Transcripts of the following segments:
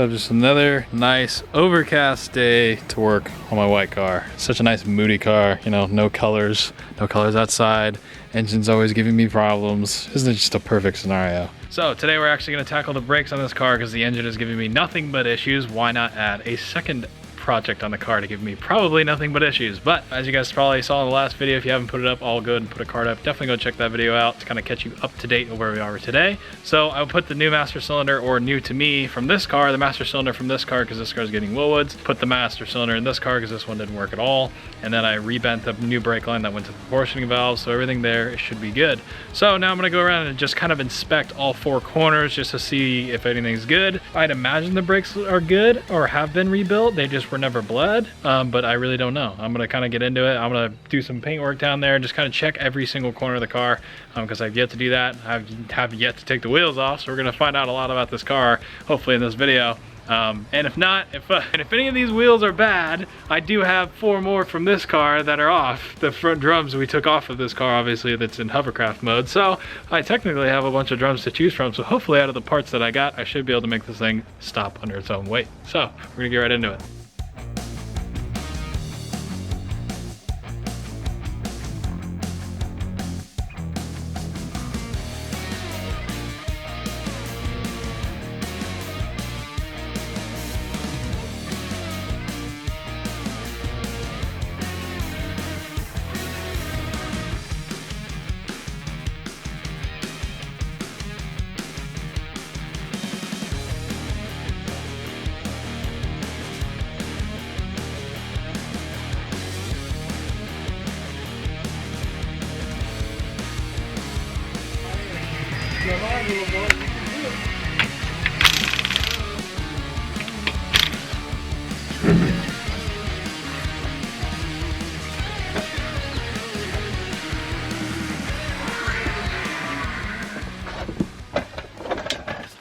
Just another nice overcast day to work on my white car. Such a nice moody car, you know, no colors outside. Engine's always giving me problems. Isn't it just a perfect scenario? So today we're actually gonna tackle the brakes on this car because the engine is giving me nothing but issues. Why not add a second project on the car to give me probably nothing but issues? But as you guys probably saw in the last video, if you haven't put it up, all good, and put a card up, definitely go check that video out to kind of catch you up to date with where we are today. So I'll put the new master cylinder, or new to me, from this car, the master cylinder from this car because this car is getting Willwoods, put the master cylinder in this car because this one didn't work at all, and then I rebent the new brake line that went to the proportioning valve, so everything there should be good. So now I'm going to go around and just kind of inspect all four corners just to see if anything's good. I'd imagine the brakes are good or have been rebuilt, they just were never bled. But I really don't know. I'm gonna kind of get into it. I'm gonna do some paint work down there and just kind of check every single corner of the car because I've yet to do that. I have yet to take the wheels off, so we're gonna find out a lot about this car hopefully in this video. And if not, if any of these wheels are bad, I do have 4 more from this car that are off. The front drums we took off of this car, obviously, that's in hovercraft mode. So I technically have a bunch of drums to choose from. So hopefully out of the parts that I got, I should be able to make this thing stop under its own weight. So we're gonna get right into it.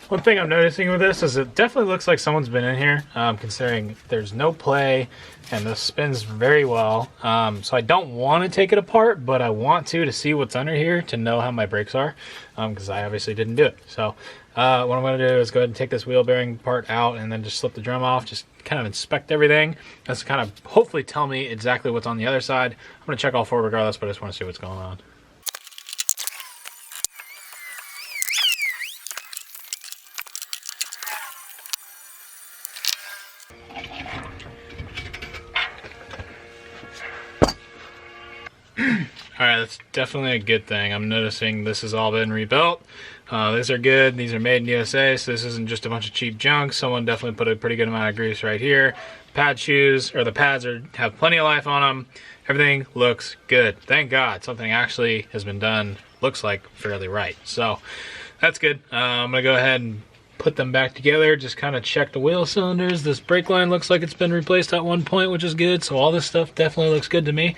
One thing I'm noticing with this is it definitely looks like someone's been in here, considering there's no play and this spins very well. So I don't want to take it apart, but I want to see what's under here to know how my brakes are, because I obviously didn't do it. So what I'm going to do is go ahead and take this wheel bearing part out and then just slip the drum off, just kind of inspect everything. That's kind of hopefully tell me exactly what's on the other side. I'm going to check all four regardless, but I just want to see what's going on. Alright, that's definitely a good thing. I'm noticing this has all been rebuilt. These are good. These are made in USA, so this isn't just a bunch of cheap junk. Someone definitely put a pretty good amount of grease right here. Pad shoes, or the pads have plenty of life on them. Everything looks good. Thank God something actually has been done. Looks like fairly right. So that's good. I'm going to go ahead and put them back together, just kind of check the wheel cylinders. This brake line looks like it's been replaced at one point, which is good. So all this stuff definitely looks good to me.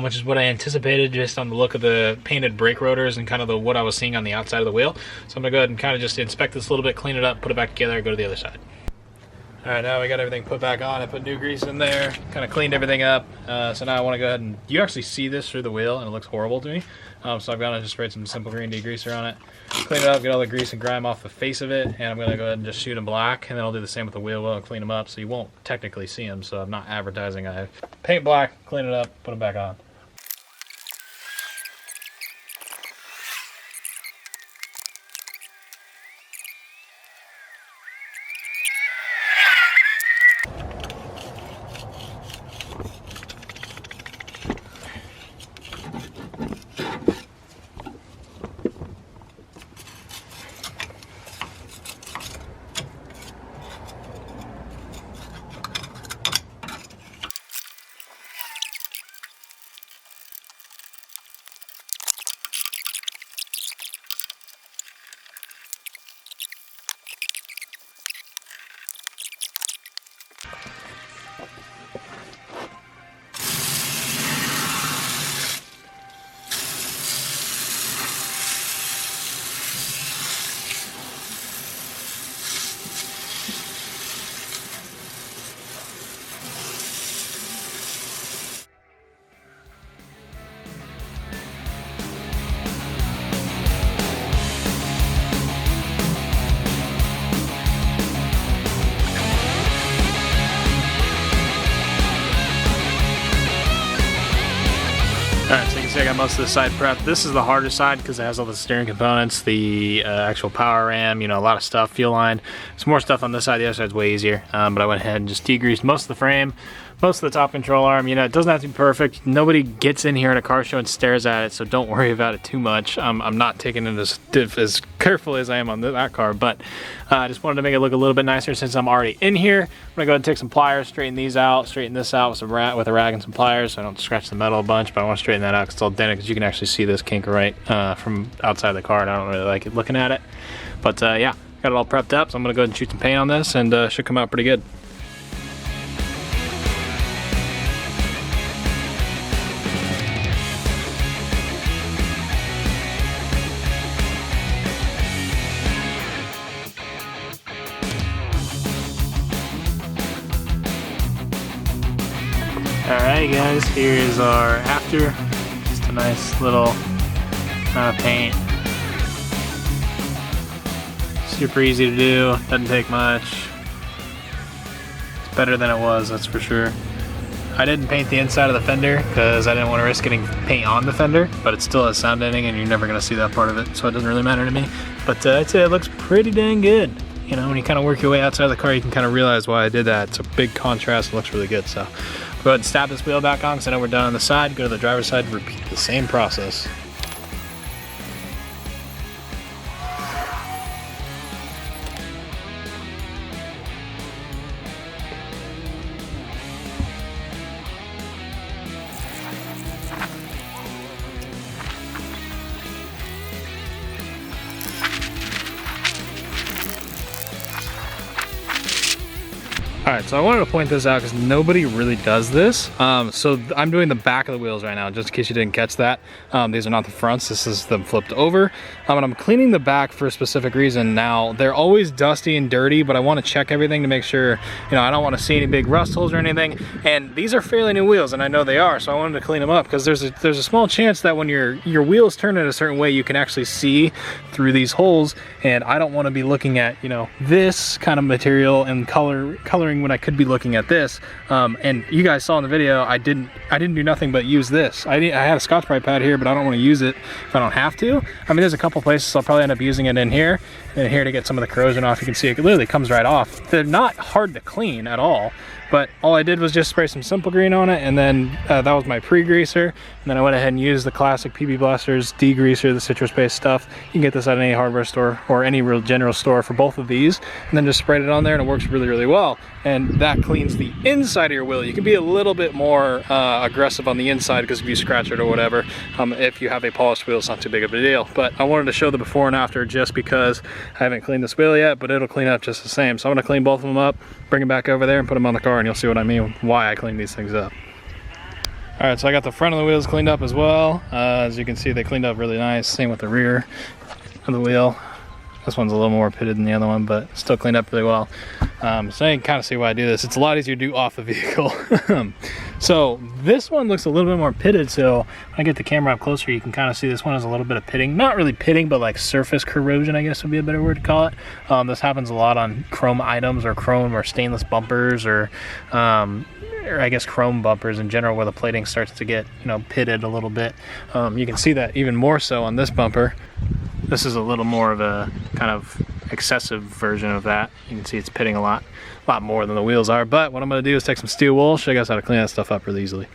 Which is what I anticipated just on the look of the painted brake rotors and kind of what I was seeing on the outside of the wheel. So I'm gonna go ahead and kind of just inspect this a little bit, clean it up, put it back together, go to the other side. All right, now we got everything put back on. I put new grease in there, kind of cleaned everything up. So now I want to go ahead and, you actually see this through the wheel and it looks horrible to me. So I've gone and just sprayed some Simple Green degreaser on it. Clean it up, get all the grease and grime off the face of it, and I'm gonna go ahead and just shoot them black, and then I'll do the same with the wheel and clean them up so you won't technically see them, so I'm not advertising. I paint black, clean it up, put them back on. Alright, so you can see I got most of the side prepped. This is the harder side because it has all the steering components, the actual power ram, you know, a lot of stuff, fuel line. Some more stuff on this side, the other side's way easier. But I went ahead and just degreased most of the frame, most of the top control arm. You know, it doesn't have to be perfect. Nobody gets in here at a car show and stares at it, so don't worry about it too much. I'm not taking it as carefully as I am on that car, but I just wanted to make it look a little bit nicer since I'm already in here. I'm gonna go ahead and take some pliers, straighten these out, straighten this out with a rag and some pliers so I don't scratch the metal a bunch, but I want to straighten that out because it's all dented, because you can actually see this kink right from outside the car, and I don't really like it looking at it. But yeah, got it all prepped up, so I'm gonna go ahead and shoot some paint on this, and should come out pretty good. Alright guys, here is our after. Just a nice little paint. Super easy to do, doesn't take much. It's better than it was, that's for sure. I didn't paint the inside of the fender because I didn't want to risk getting paint on the fender, but it still has sound deadening and you're never going to see that part of it, so it doesn't really matter to me. But I'd say it looks pretty dang good. You know, when you kind of work your way outside of the car, you can kind of realize why I did that. It's a big contrast, it looks really good. So go ahead and stab this wheel back on because I know we're done on the side. Go to the driver's side and repeat the same process. Alright, so I wanted to point this out because nobody really does this. So I'm doing the back of the wheels right now, just in case you didn't catch that. These are not the fronts, this is them flipped over. And I'm cleaning the back for a specific reason. Now, they're always dusty and dirty, but I want to check everything to make sure, you know, I don't want to see any big rust holes or anything. And these are fairly new wheels, and I know they are, so I wanted to clean them up because there's a small chance that when your wheels turn in a certain way, you can actually see through these holes, and I don't want to be looking at, you know, this kind of material and coloring when I could be looking at this. And you guys saw in the video, I didn't do nothing but use this. I had a Scotch-Brite pad here, but I don't want to use it if I don't have to. I mean, there's a couple places I'll probably end up using it in here and here to get some of the corrosion off. You can see it literally comes right off. They're not hard to clean at all, but all I did was just spray some Simple Green on it, and then that was my pre-greaser. And then I went ahead and used the classic PB Blasters degreaser, the citrus-based stuff. You can get this at any hardware store or any real general store for both of these, and then just sprayed it on there, and it works really, really well. And that cleans the inside of your wheel. You can be a little bit more aggressive on the inside because if you scratch it or whatever, if you have a polished wheel, it's not too big of a deal. But I wanted to show the before and after just because I haven't cleaned this wheel yet, but it'll clean up just the same. So I'm gonna clean both of them up, bring them back over there and put them on the car, and you'll see what I mean, why I clean these things up. All right, so I got the front of the wheels cleaned up as well. As you can see, they cleaned up really nice. Same with the rear of the wheel. This one's a little more pitted than the other one, but still cleaned up really well. So you can kind of see why I do this. It's a lot easier to do off the vehicle. So this one looks a little bit more pitted, so when I get the camera up closer, you can kind of see this one has a little bit of pitting. Not really pitting, but like surface corrosion, I guess would be a better word to call it. This happens a lot on chrome items, or chrome or stainless bumpers, or I guess chrome bumpers in general, where the plating starts to get, you know, pitted a little bit. You can see that even more so on this bumper. This is a little more of a kind of excessive version of that. You can see it's pitting a lot more than the wheels are. But what I'm going to do is take some steel wool, show you guys how to clean that stuff up really easily.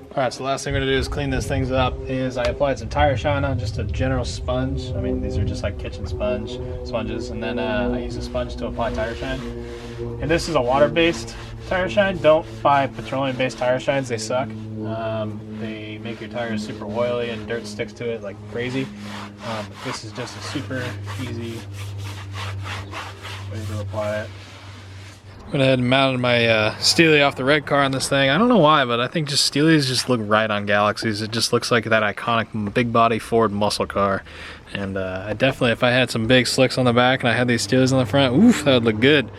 Alright, so the last thing we're going to do is clean this things up is I applied some tire shine on, just a general sponge. I mean, these are just like kitchen sponges, and then I use a sponge to apply tire shine. And this is a water-based tire shine. Don't buy petroleum-based tire shines, they suck. They make your tires super oily and dirt sticks to it like crazy. But this is just a super easy way to apply it. Went ahead and mounted my Steely off the red car on this thing. I don't know why, but I think just Steelys just look right on Galaxies. It just looks like that iconic big body Ford muscle car. And I definitely, if I had some big slicks on the back and I had these Steelys on the front, oof, that would look good.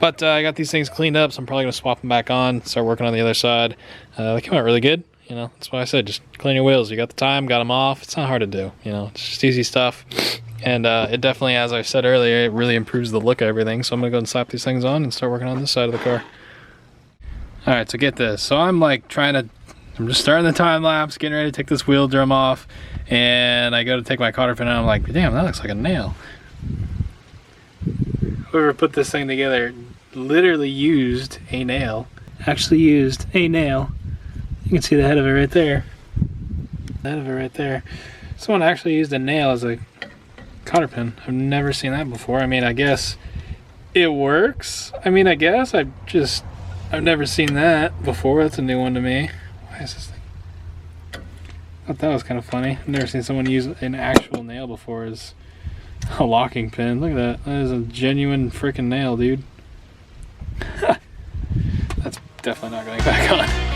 But I got these things cleaned up, so I'm probably going to swap them back on, start working on the other side. They came out really good. You know, that's why I said just clean your wheels. You got the time, got them off. It's not hard to do. You know, it's just easy stuff. And it definitely, as I said earlier, it really improves the look of everything. So I'm going to go and slap these things on and start working on this side of the car. All right, so get this. So I'm like I'm just starting the time lapse, getting ready to take this wheel drum off. And I go to take my cotter pin out. I'm like, damn, that looks like a nail. Whoever put this thing together literally used a nail. Actually used a nail. You can see the head of it right there. The head of it right there. Someone actually used a nail as a cotter pin. I've never seen that before. I mean, I guess it works. I mean, I guess I've never seen that before. That's a new one to me. Why is this thing? I thought that was kind of funny. I've never seen someone use an actual nail before as a locking pin. Look at that. That is a genuine freaking nail, dude. That's definitely not going back on.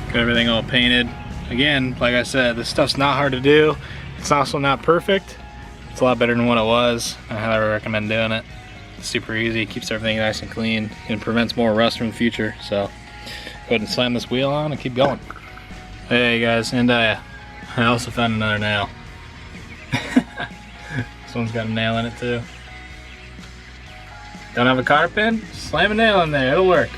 Got everything all painted. Again, like I said, this stuff's not hard to do. It's also not perfect. It's a lot better than what it was. I highly recommend doing it. It's super easy, keeps everything nice and clean, and prevents more rust from the future. So go ahead and slam this wheel on and keep going. Hey guys, and I also found another nail. This one's got a nail in it too. Don't have a cotter pin? Slam a nail in there, it'll work.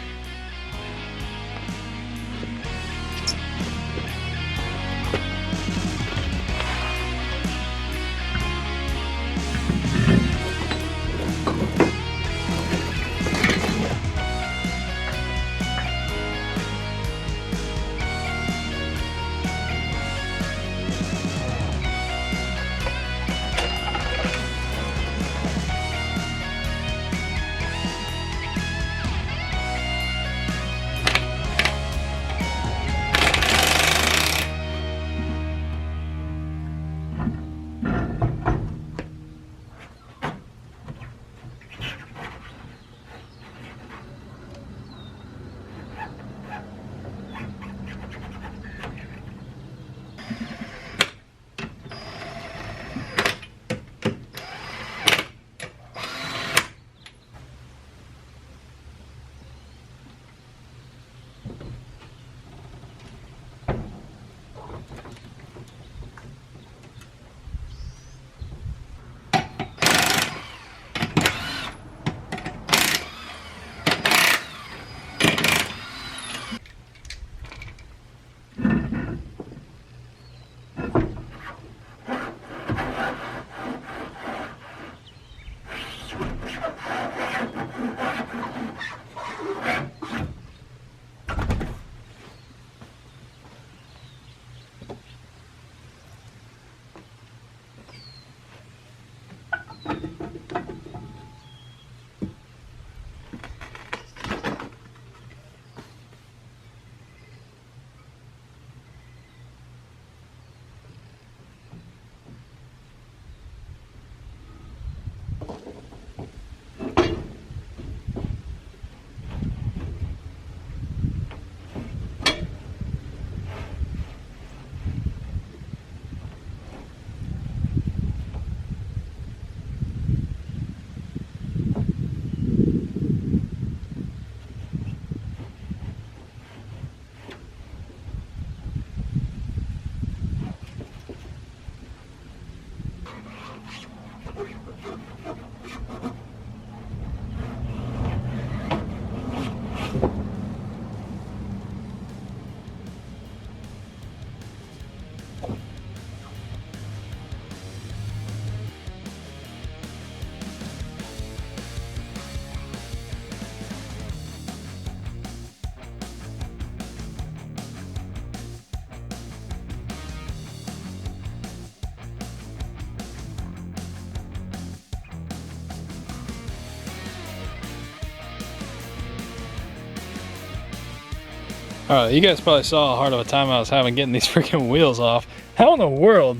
Alright, you guys probably saw how hard of a time I was having getting these freaking wheels off. How in the world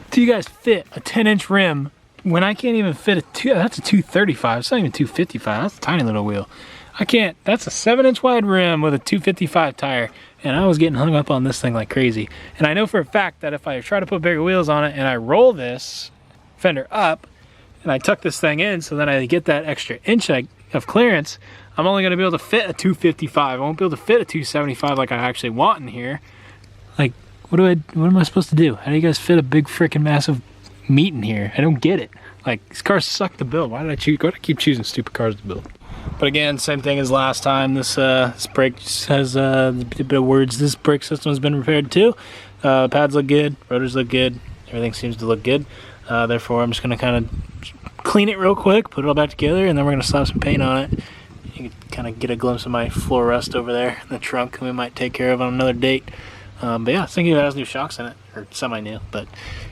do you guys fit a 10-inch rim when I can't even fit that's a 235, it's not even 255, that's a tiny little wheel. I can't, that's a 7-inch wide rim with a 255 tire, and I was getting hung up on this thing like crazy. And I know for a fact that if I try to put bigger wheels on it and I roll this fender up, and I tuck this thing in so then I get that extra inch of clearance, I'm only gonna be able to fit a 255. I won't be able to fit a 275 like I actually want in here. Like, what am I supposed to do? How do you guys fit a big freaking massive meat in here? I don't get it. Like, these cars suck to build. Why did I keep choosing stupid cars to build? But again, same thing as last time. This brake has a bit of words. This brake system has been repaired too. Pads look good, rotors look good, everything seems to look good. Therefore, I'm just gonna kind of clean it real quick, put it all back together, and then we're gonna slap some paint on it. You can kind of get a glimpse of my floor rust over there in the trunk, and we might take care of on another date. But yeah, I was thinking it has new shocks in it, or semi-new, but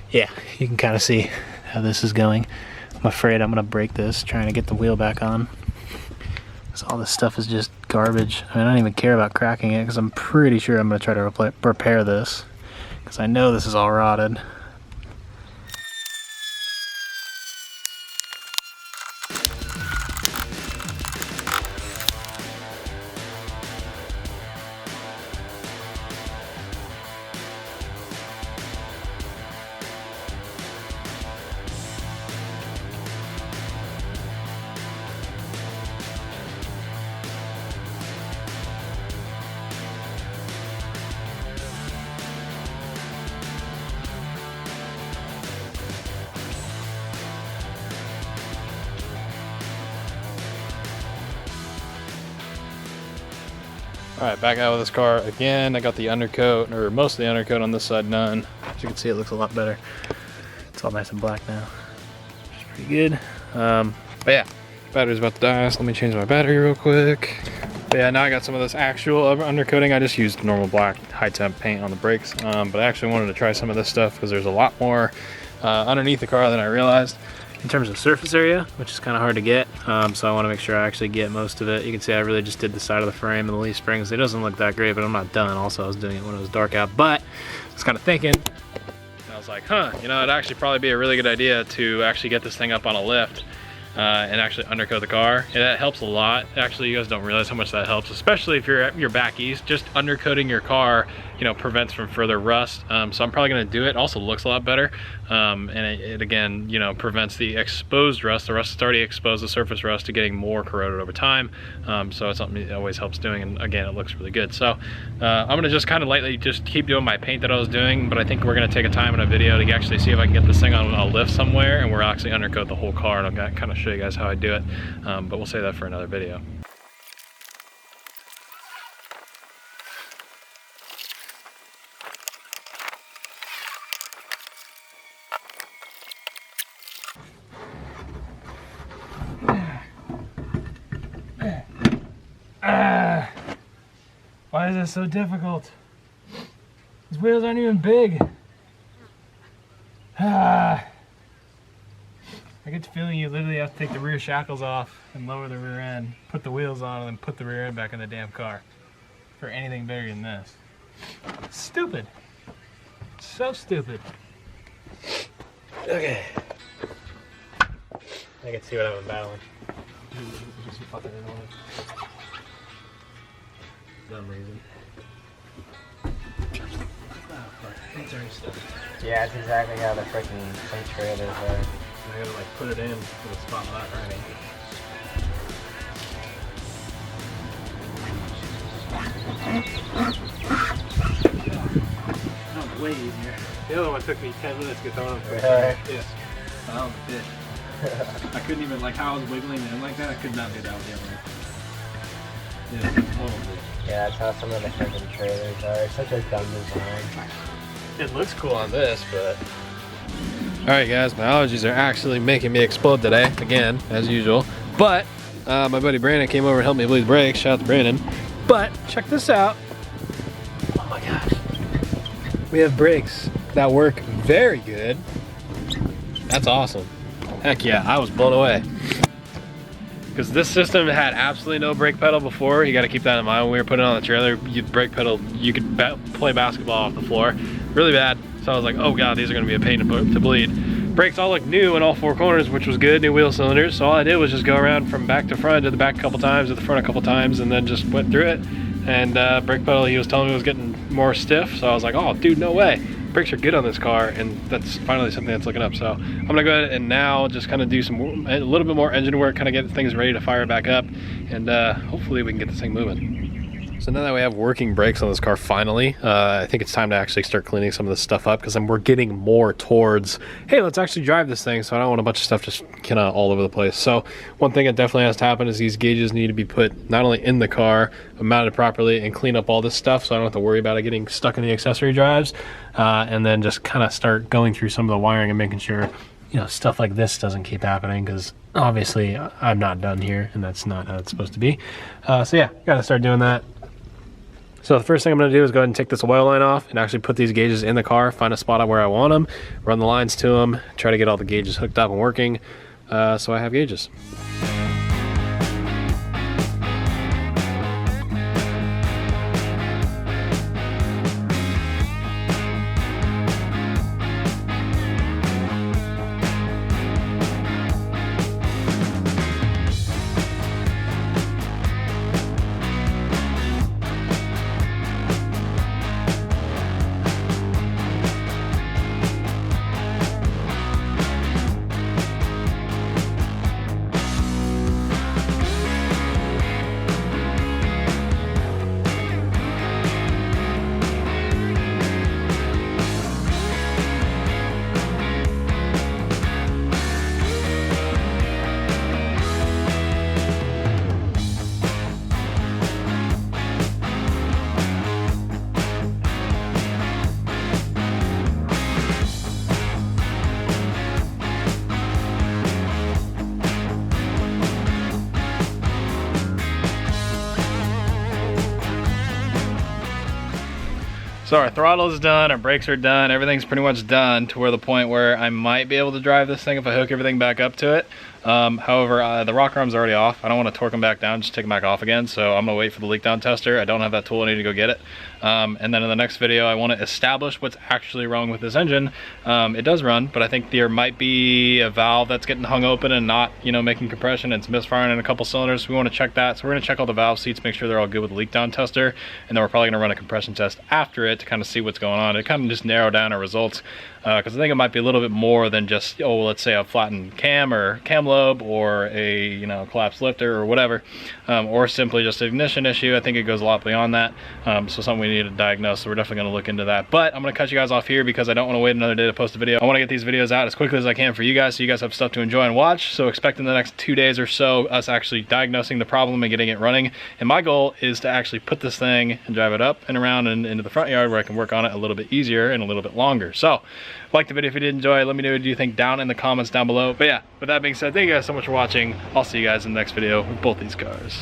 yeah, you can kind of see how this is going. I'm afraid I'm gonna break this trying to get the wheel back on. So all this stuff is just garbage. I mean, I don't even care about cracking it because I'm pretty sure I'm gonna try to repair this because I know this is all rotted. Alright, back out with this car again. I got the undercoat, or most of the undercoat on this side done. As you can see, it looks a lot better. It's all nice and black now, which is pretty good. But yeah, battery's about to die, so let me change my battery real quick. But yeah, now I got some of this actual undercoating. I just used normal black high temp paint on the brakes, but I actually wanted to try some of this stuff because there's a lot more underneath the car than I realized in terms of surface area, which is kind of hard to get. So I want to make sure I actually get most of it. You can see I really just did the side of the frame and the leaf springs. It doesn't look that great, but I'm not done. Also, I was doing it when it was dark out, but I was kind of thinking, I was like, huh, you know, it'd actually probably be a really good idea to actually get this thing up on a lift and actually undercoat the car. And that helps a lot. Actually, you guys don't realize how much that helps, especially if you're back east. Just undercoating your car, you know, prevents from further rust. So I'm probably gonna do it. Also looks a lot better. And it again, you know, prevents the exposed rust. The rust is already exposed, the surface rust, to getting more corroded over time. So it's something that always helps doing, and again, it looks really good. So I'm gonna just kind of lightly just keep doing my paint that I was doing, but I think we're gonna take a time in a video to actually see if I can get this thing on a lift somewhere, and we're actually undercoat the whole car, and I'll kind of show you guys how I do it. But we'll save that for another video. Why is this so difficult? These wheels aren't even big. I get to feel doing, you literally have to take the rear shackles off and lower the rear end, put the wheels on, and then put the rear end back in the damn car. For anything bigger than this. Stupid. So stupid. Okay. I can see what I've been battling. Just fucking annoying. Dumb reason. Yeah, that's exactly how the freaking tank trailers are. I gotta like put it in to the spot not running. That was way easier. The other one took me 10 minutes to get thrown up. Right. Yes. That was a bitch. I couldn't even, like how I was wiggling in like that, I could not do that with the other one. Yeah, total bitch. Yeah, that's how some of the freaking trailers are. It's such a dumb design. It looks cool on this, but... Alright guys, my allergies are actually making me explode today, again, as usual. But, my buddy Brandon came over and helped me bleed brakes. Shout out to Brandon. But, check this out. Oh my gosh. We have brakes that work very good. That's awesome. Heck yeah, I was blown away. Because this system had absolutely no brake pedal before. You got to keep that in mind when we were putting it on the trailer. Brake pedal, you could play basketball off the floor. Really bad. So I was like, oh god, these are going to be a pain to bleed. Brakes all look new in all four corners, which was good, new wheel cylinders. So all I did was just go around from back to front, did the back a couple times, did the front a couple times, and then just went through it. And brake pedal, he was telling me was getting more stiff. So I was like, oh dude, no way. Brakes are good on this car, and that's finally something that's looking up. So I'm gonna go ahead and now just kind of do a little bit more engine work, kind of get things ready to fire back up, and hopefully we can get this thing moving. So now that we have working brakes on this car finally, I think it's time to actually start cleaning some of this stuff up, because we're getting more towards, hey, let's actually drive this thing, so I don't want a bunch of stuff just kind of all over the place. So one thing that definitely has to happen is these gauges need to be put not only in the car, but mounted properly, and clean up all this stuff so I don't have to worry about it getting stuck in the accessory drives, and then just kind of start going through some of the wiring and making sure, you know, stuff like this doesn't keep happening, because obviously I'm not done here, and that's not how it's supposed to be. So yeah, gotta start doing that. So the first thing I'm going to do is go ahead and take this oil line off and actually put these gauges in the car, find a spot where I want them, run the lines to them, try to get all the gauges hooked up and working, so I have gauges. So our throttle is done, our brakes are done, everything's pretty much done to where the point where I might be able to drive this thing if I hook everything back up to it. However, the rocker arm's already off. I don't want to torque them back down, just take them back off again. So I'm gonna wait for the leak down tester. I don't have that tool, I need to go get it. And then in the next video, I want to establish what's actually wrong with this engine. It does run, but I think there might be a valve that's getting hung open and not, you know, making compression. It's misfiring in a couple cylinders. So we want to check that. So we're gonna check all the valve seats, make sure they're all good with the leak down tester. And then we're probably gonna run a compression test after it to kind of see what's going on. It kind of just narrow down our results. Because I think it might be a little bit more than just, oh, let's say a flattened cam or cam lobe or a, you know, collapsed lifter or whatever, or simply just an ignition issue. I think it goes a lot beyond that. So something we need to diagnose. So we're definitely going to look into that. But I'm going to cut you guys off here because I don't want to wait another day to post a video. I want to get these videos out as quickly as I can for you guys, so you guys have stuff to enjoy and watch. So expect in the next 2 days or so us actually diagnosing the problem and getting it running. And my goal is to actually put this thing and drive it up and around and into the front yard where I can work on it a little bit easier and a little bit longer. So like the video if you did enjoy, let me know what you think down in the comments down below. But yeah, with that being said, thank you guys so much for watching. I'll see you guys in the next video with both these cars.